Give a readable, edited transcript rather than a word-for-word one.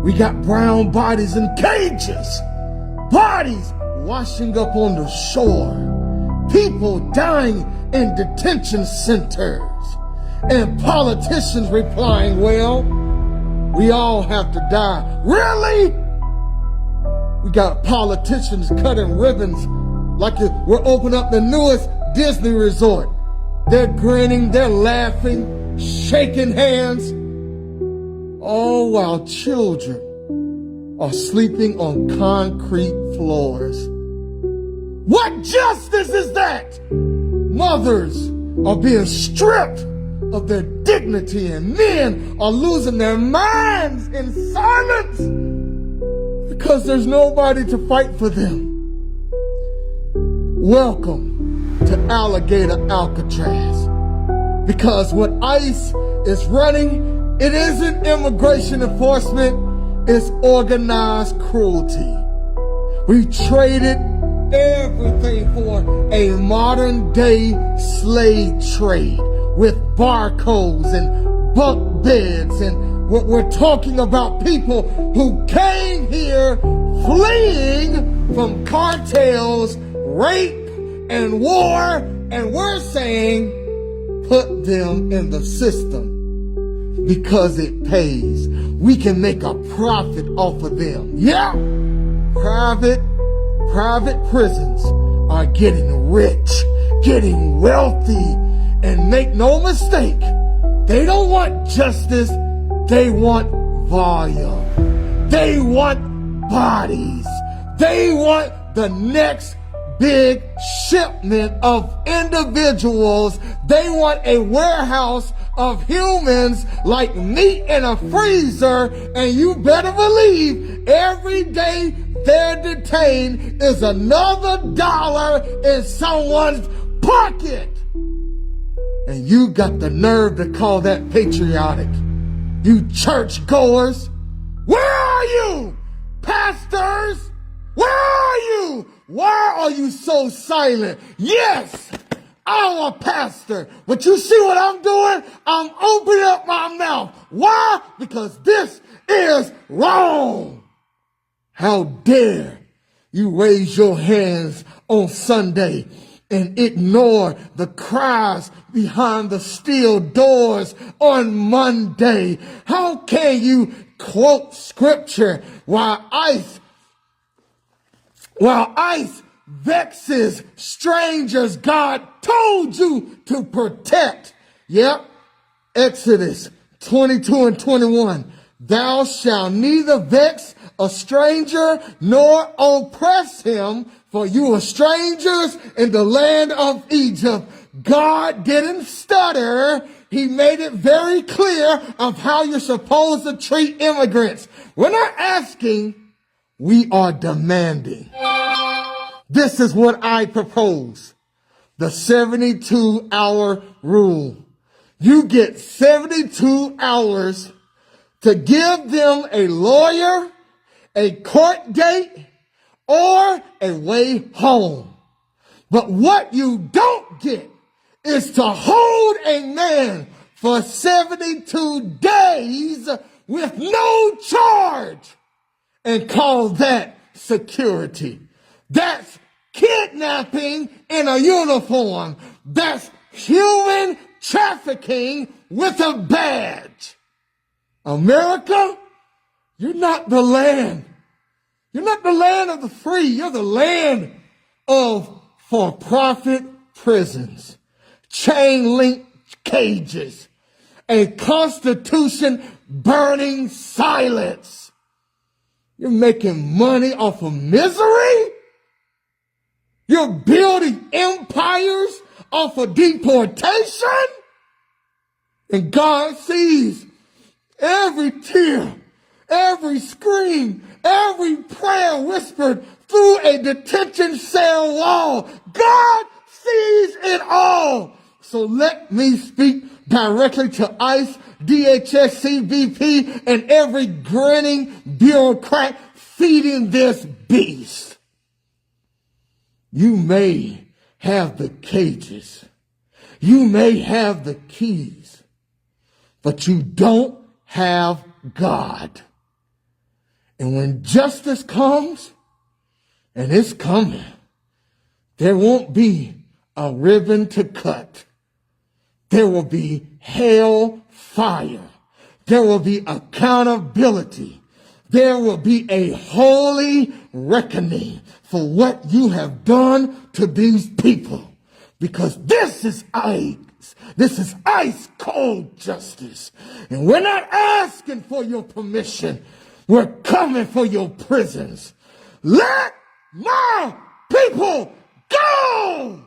We got brown bodies in cages, bodies washing up on the shore, people dying in detention centers, and politicians replying, well, we all have to die. Really? We got politicians cutting ribbons like we're opening up the newest Disney resort. They're grinning, they're laughing, shaking hands, all while children are sleeping on concrete floors. What justice is that? Mothers are being stripped of their dignity, and men are losing their minds in silence because there's nobody to fight for them. Welcome to Alligator Alcatraz. Because what ICE is running, it isn't immigration enforcement, it's organized cruelty. We traded everything for a modern day slave trade with barcodes and bunk beds, and we're talking about people who came here fleeing from cartels, rape, and war, and we're saying put them in the system because it pays. We can make a profit off of them. Yeah, private prisons are getting rich, getting wealthy, and make no mistake, they don't want justice, they want volume. They want bodies. They want the next big shipment of individuals. They want a warehouse of humans like meat in a freezer, and you better believe every day they're detained is another dollar in someone's pocket. And you got the nerve to call that patriotic. You churchgoers, where are you? Pastors, where are you? Why are you so silent? Yes, I'm a pastor, but you see what I'm doing? I'm opening up my mouth. Why? Because this is wrong. How dare you raise your hands on Sunday and ignore the cries behind the steel doors on Monday? How can you quote scripture while ICE vexes strangers God told you to protect? Yep, Exodus 22 and 21. Thou shalt neither vex a stranger nor oppress him, for you are strangers in the land of Egypt. God didn't stutter. He made it very clear of how you're supposed to treat immigrants. We're not asking, we are demanding. This is what I propose. The 72-hour rule. You get 72 hours to give them a lawyer, a court date, or a way home. But what you don't get is to hold a man for 72 days with no charge and call that security. That's kidnapping in a uniform. That's human trafficking with a badge. America, you're not the land. You're not the land of the free. You're the land of for-profit prisons, chain-link cages, a constitution burning silence. You're making money off of misery? You're building empires off of deportation? And God sees every tear, every scream, every prayer whispered through a detention cell wall. God sees it all. So let me speak directly to ICE, DHS, CBP, and every grinning bureaucrat feeding this beast. You may have the cages. You may have the keys, but you don't have God. And when justice comes, and it's coming, there won't be a ribbon to cut. There will be hell fire. There will be accountability. There will be a holy reckoning for what you have done to these people. Because this is ice. This is ice cold justice. And we're not asking for your permission. We're coming for your prisons. Let my people go!